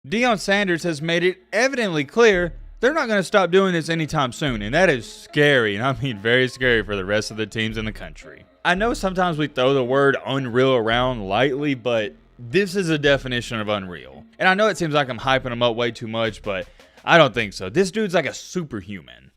Deion Sanders has made it evidently clear they're not going to stop doing this anytime soon, and that is scary, and I mean very scary for the rest of the teams in the country. I know sometimes we throw the word unreal around lightly, but this is a definition of unreal. And I know it seems like I'm hyping him up way too much, but I don't think so. This dude's like a superhuman.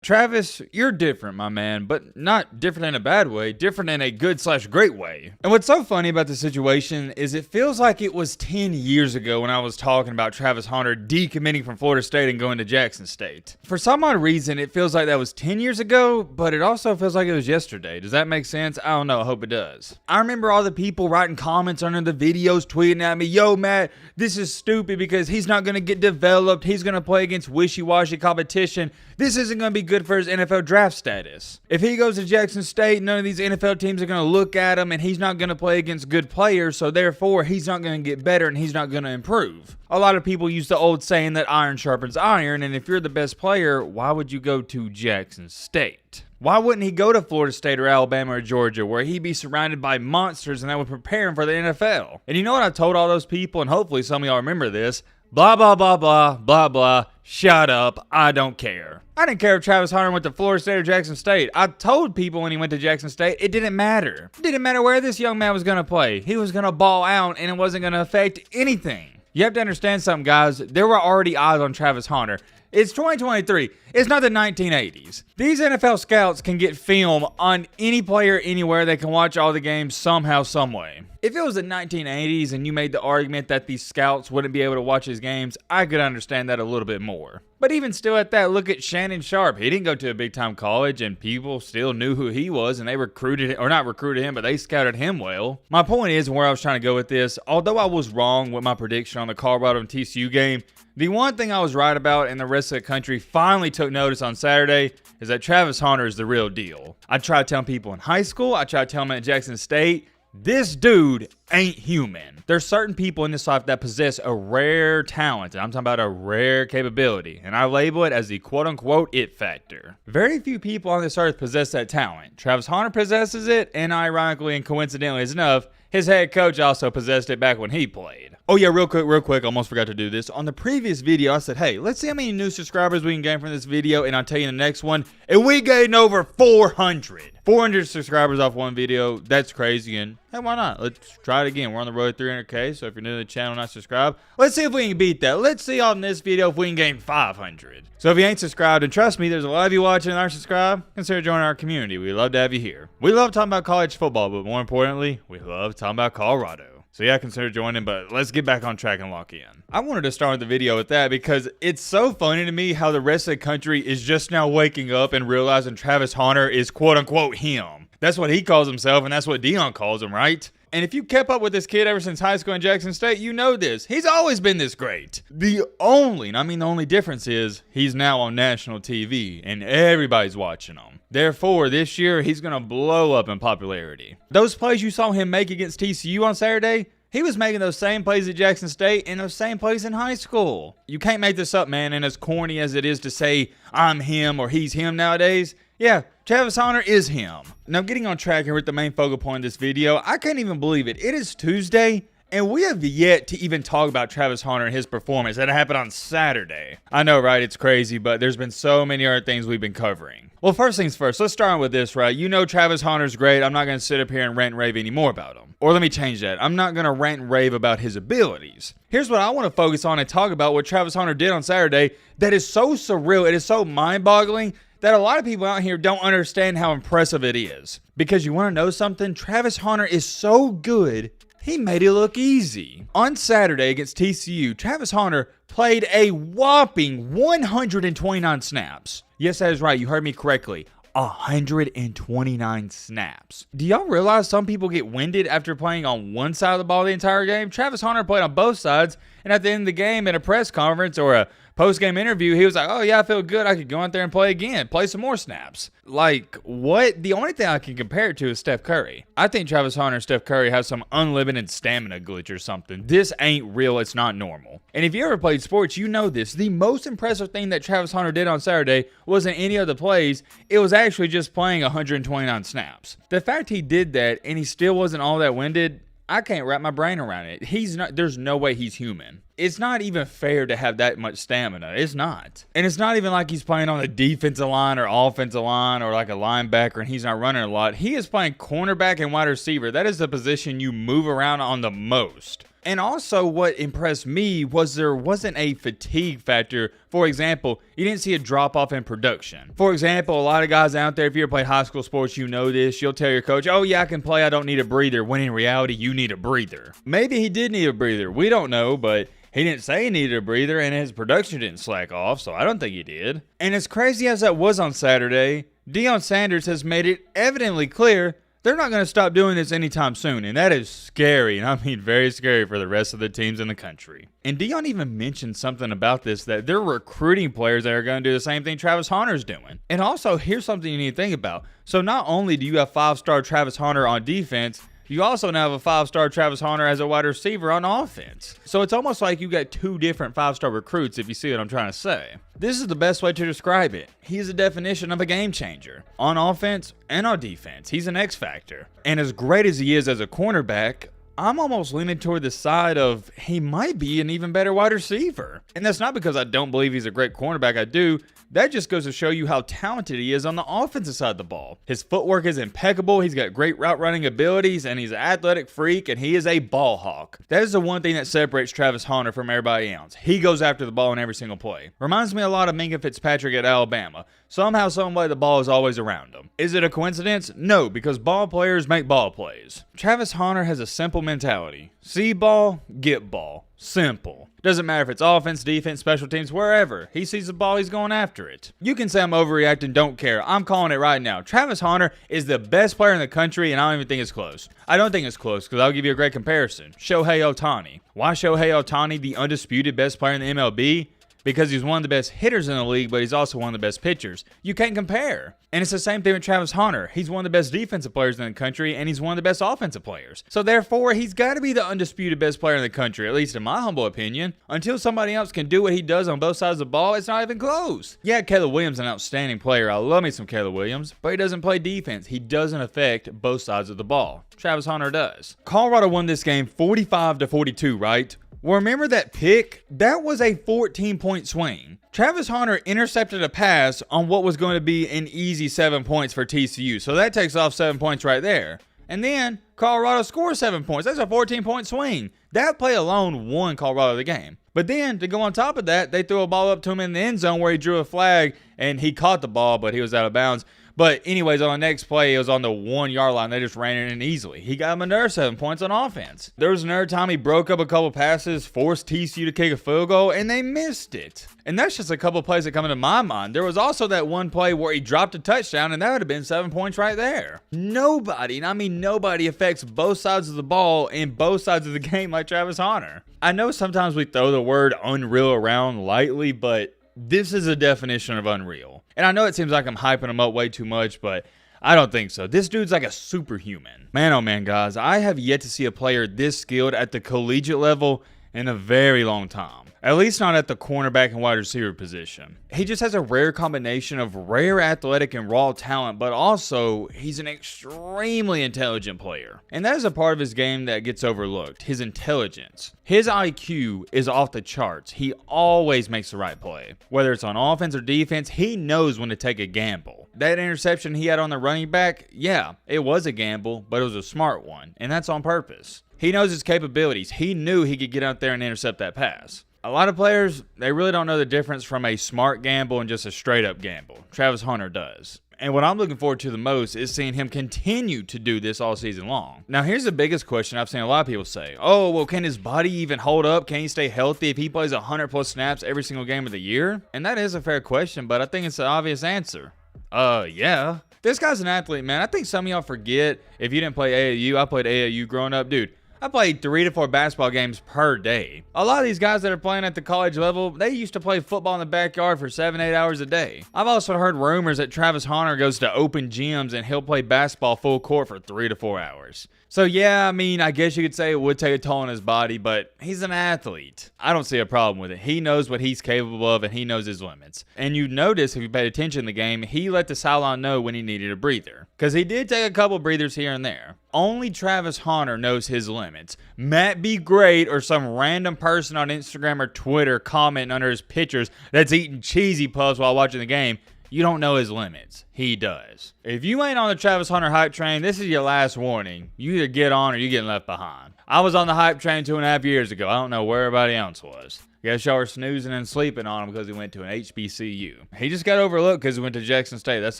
Travis, you're different, my man, but not different in a bad way, different in a good/great way. And what's so funny about the situation is it feels like it was 10 years ago when I was talking about Travis Hunter decommitting from Florida State and going to Jackson State. For some odd reason, it feels like that was 10 years ago, but it also feels like it was yesterday. Does that make sense? I don't know. I hope it does. I remember all the people writing comments under the videos, tweeting at me, yo, Matt, this is stupid because he's not going to get developed. He's going to play against wishy-washy competition. This isn't going to be good for his NFL draft status. If he goes to Jackson State, none of these NFL teams are going to look at him, and he's not going to play against good players, so therefore he's not going to get better and he's not going to improve. A lot of people use the old saying that iron sharpens iron, and if you're the best player, why would you go to Jackson State? Why wouldn't he go to Florida State or Alabama or Georgia, where he'd be surrounded by monsters and that would prepare him for the NFL? And you know what I told all those people, and hopefully some of y'all remember this? Blah, blah, blah, blah, blah, blah. Shut up. I don't care. I didn't care if Travis Hunter went to Florida State or Jackson State. I told people when he went to Jackson State, it didn't matter. It didn't matter where this young man was going to play. He was going to ball out, and it wasn't going to affect anything. You have to understand something, guys. There were already eyes on Travis Hunter. It's 2023. It's not the 1980s. These NFL scouts can get film on any player anywhere. They can watch all the games somehow, some way. If it was the 1980s and you made the argument that these scouts wouldn't be able to watch his games, I could understand that a little bit more. But even still at that, look at Shannon Sharp. He didn't go to a big-time college, and people still knew who he was, and they recruited, or not recruited him, but they scouted him well. My point is, and where I was trying to go with this, although I was wrong with my prediction on the Colorado and TCU game, the one thing I was right about and the rest of the country finally took notice on Saturday is that Travis Hunter is the real deal. I tried telling people in high school, I tried telling them at Jackson State, this dude ain't human. There's certain people in this life that possess a rare talent, and I'm talking about a rare capability, and I label it as the quote-unquote it factor. Very few people on this earth possess that talent. Travis Hunter possesses it, and ironically and coincidentally enough, his head coach also possessed it back when he played. Oh yeah, real quick, almost forgot to do this. On the previous video, I said, hey, let's see how many new subscribers we can gain from this video, and I'll tell you in the next one, and we gained over 400. 400 subscribers off one video. That's crazy, and hey, why not? Let's try it again. We're on the road to 300K, so if you're new to the channel and not subscribed, let's see if we can beat that. Let's see on this video if we can gain 500. So if you ain't subscribed, and trust me, there's a lot of you watching and aren't subscribed, consider joining our community. We'd love to have you here. We love talking about college football, but more importantly, we love talking about Colorado. So yeah, consider joining, but let's get back on track and lock in. I wanted to start the video with that because it's so funny to me how the rest of the country is just now waking up and realizing Travis Hunter is quote-unquote him. That's what he calls himself, and that's what Deion calls him, right? And if you kept up with this kid ever since high school in Jackson State, you know this. He's always been this great. The only difference is he's now on national TV, and everybody's watching him. Therefore, this year, he's going to blow up in popularity. Those plays you saw him make against TCU on Saturday, he was making those same plays at Jackson State and those same plays in high school. You can't make this up, man, and as corny as it is to say I'm him or he's him nowadays, yeah, Travis Hunter is him. Now, getting on track here with the main focal point of this video, I can't even believe it. It is Tuesday, and we have yet to even talk about Travis Hunter and his performance that happened on Saturday. I know, right? It's crazy, but there's been so many other things we've been covering. Well, first things first, let's start with this, right? You know Travis Hunter's great. I'm not going to sit up here and rant and rave anymore about him. Or let me change that. I'm not going to rant and rave about his abilities. Here's what I want to focus on and talk about what Travis Hunter did on Saturday that is so surreal. It is so mind-boggling that a lot of people out here don't understand how impressive it is. Because you want to know something? Travis Hunter is so good, he made it look easy. On Saturday against TCU, Travis Hunter played a whopping 129 snaps. Yes, that is right. You heard me correctly. 129 snaps. Do y'all realize some people get winded after playing on one side of the ball the entire game? Travis Hunter played on both sides, and at the end of the game in a press conference or a Post-game interview, he was like, oh yeah, I feel good. I could go out there and play again, play some more snaps. Like, what? The only thing I can compare it to is Steph Curry. I think Travis Hunter and Steph Curry have some unlimited stamina glitch or something. This ain't real. It's not normal. And if you ever played sports, you know this. The most impressive thing that Travis Hunter did on Saturday wasn't any of the plays. It was actually just playing 129 snaps. The fact he did that and he still wasn't all that winded, I can't wrap my brain around it. There's no way he's human. It's not even fair to have that much stamina. It's not. And it's not even like he's playing on the defensive line or offensive line or like a linebacker and he's not running a lot. He is playing cornerback and wide receiver. That is the position you move around on the most. And also what impressed me was there wasn't a fatigue factor. For example, you didn't see a drop off in production. For example, a lot of guys out there, if you ever played high school sports, you know this. You'll tell your coach, oh yeah, I can play. I don't need a breather. When in reality, you need a breather. Maybe he did need a breather. We don't know, but he didn't say he needed a breather and his production didn't slack off, so I don't think he did. And as crazy as that was on Saturday, Deion Sanders has made it evidently clear they're not going to stop doing this anytime soon, and that is scary, and I mean very scary for the rest of the teams in the country. And Deion even mentioned something about this, that they're recruiting players that are going to do the same thing Travis Hunter's doing. And also, here's something you need to think about. So not only do you have 5-star Travis Hunter on defense, you also now have a 5-star Travis Hunter as a wide receiver on offense. So it's almost like you got two different 5-star recruits, if you see what I'm trying to say. This is the best way to describe it. He's a definition of a game changer. On offense and on defense, he's an X factor. And as great as he is as a cornerback, I'm almost leaning toward the side of he might be an even better wide receiver. And that's not because I don't believe he's a great cornerback. I do. That just goes to show you how talented he is on the offensive side of the ball. His footwork is impeccable. He's got great route running abilities, and he's an athletic freak, and he is a ball hawk. That is the one thing that separates Travis Hunter from everybody else. He goes after the ball in every single play. Reminds me a lot of Minka Fitzpatrick at Alabama. Somehow, some way, the ball is always around him. Is it a coincidence? No, because ball players make ball plays. Travis Hunter has a simple mentality. See ball, get ball. Simple. Doesn't matter if it's offense, defense, special teams, wherever. He sees the ball, he's going after it. You can say I'm overreacting, don't care. I'm calling it right now. Travis Hunter is the best player in the country, and I don't even think it's close. I don't think it's close, because I'll give you a great comparison. Shohei Ohtani. Why Shohei Ohtani the undisputed best player in the MLB? Because he's one of the best hitters in the league, but he's also one of the best pitchers. You can't compare. And it's the same thing with Travis Hunter. He's one of the best defensive players in the country, and he's one of the best offensive players. So therefore, he's got to be the undisputed best player in the country, at least in my humble opinion. Until somebody else can do what he does on both sides of the ball, it's not even close. Yeah, Caleb Williams is an outstanding player. I love me some Caleb Williams, but he doesn't play defense. He doesn't affect both sides of the ball. Travis Hunter does. Colorado won this game 45-42, right? Well, remember that pick? That was a 14-point swing. Travis Hunter intercepted a pass on what was going to be an easy 7 points for TCU. So that takes off 7 points right there. And then Colorado scores 7 points. That's a 14-point swing. That play alone won Colorado the game. But then, to go on top of that, they threw a ball up to him in the end zone where he drew a flag, and he caught the ball, but he was out of bounds. But anyways, on the next play, it was on the 1 yard line. They just ran it in easily. He got him another 7 points on offense. There was another time he broke up a couple passes, forced TCU to kick a field goal, and they missed it. And that's just a couple plays that come into my mind. There was also that one play where he dropped a touchdown, and that would have been 7 points right there. Nobody, and I mean nobody, affects both sides of the ball and both sides of the game like Travis Hunter. I know sometimes we throw the word unreal around lightly, but this is a definition of unreal. And I know it seems like I'm hyping him up way too much, but I don't think so. This dude's like a superhuman. Man, oh man, guys, I have yet to see a player this skilled at the collegiate level in a very long time. At least not at the cornerback and wide receiver position. He just has a rare combination of rare athletic and raw talent, but also he's an extremely intelligent player. And that is a part of his game that gets overlooked, his intelligence. His IQ is off the charts. He always makes the right play. Whether it's on offense or defense, he knows when to take a gamble. That interception he had on the running back, yeah, it was a gamble, but it was a smart one, and that's on purpose. He knows his capabilities. He knew he could get out there and intercept that pass. A lot of players, they really don't know the difference from a smart gamble and just a straight up gamble. Travis Hunter does. And what I'm looking forward to the most is seeing him continue to do this all season long. Now, here's the biggest question I've seen a lot of people say. Oh, well, can his body even hold up? Can he stay healthy if he plays 100 plus snaps every single game of the year? And that is a fair question, but I think it's an obvious answer. Yeah. This guy's an athlete, man. I think some of y'all forget, if you didn't play AAU, I played AAU growing up. Dude, I played 3 to 4 basketball games per day. A lot of these guys that are playing at the college level, they used to play football in the backyard for 7-8 hours a day. I've also heard rumors that Travis Hunter goes to open gyms and he'll play basketball full court for 3 to 4 hours. So yeah, I mean, I guess you could say it would take a toll on his body, but he's an athlete. I don't see a problem with it. He knows what he's capable of and he knows his limits. And you notice, if you paid attention in the game, he let the sideline know when he needed a breather. Because he did take a couple breathers here and there. Only Travis Hunter knows his limits. Matt B. Great or some random person on Instagram or Twitter commenting under his pictures that's eating cheesy puffs while watching the game, you don't know his limits. He does. If you ain't on the Travis Hunter hype train, this is your last warning. You either get on or you're getting left behind. I was on the hype train 2.5 years ago. I don't know where everybody else was. Guess y'all were snoozing and sleeping on him because he went to an HBCU. He just got overlooked because he went to Jackson State. That's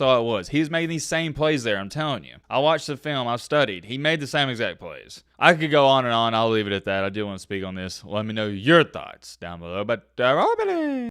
all it was. He was making these same plays there, I'm telling you. I watched the film. I studied. He made the same exact plays. I could go on and on. I'll leave it at that. I do want to speak on this. Let me know your thoughts down below. But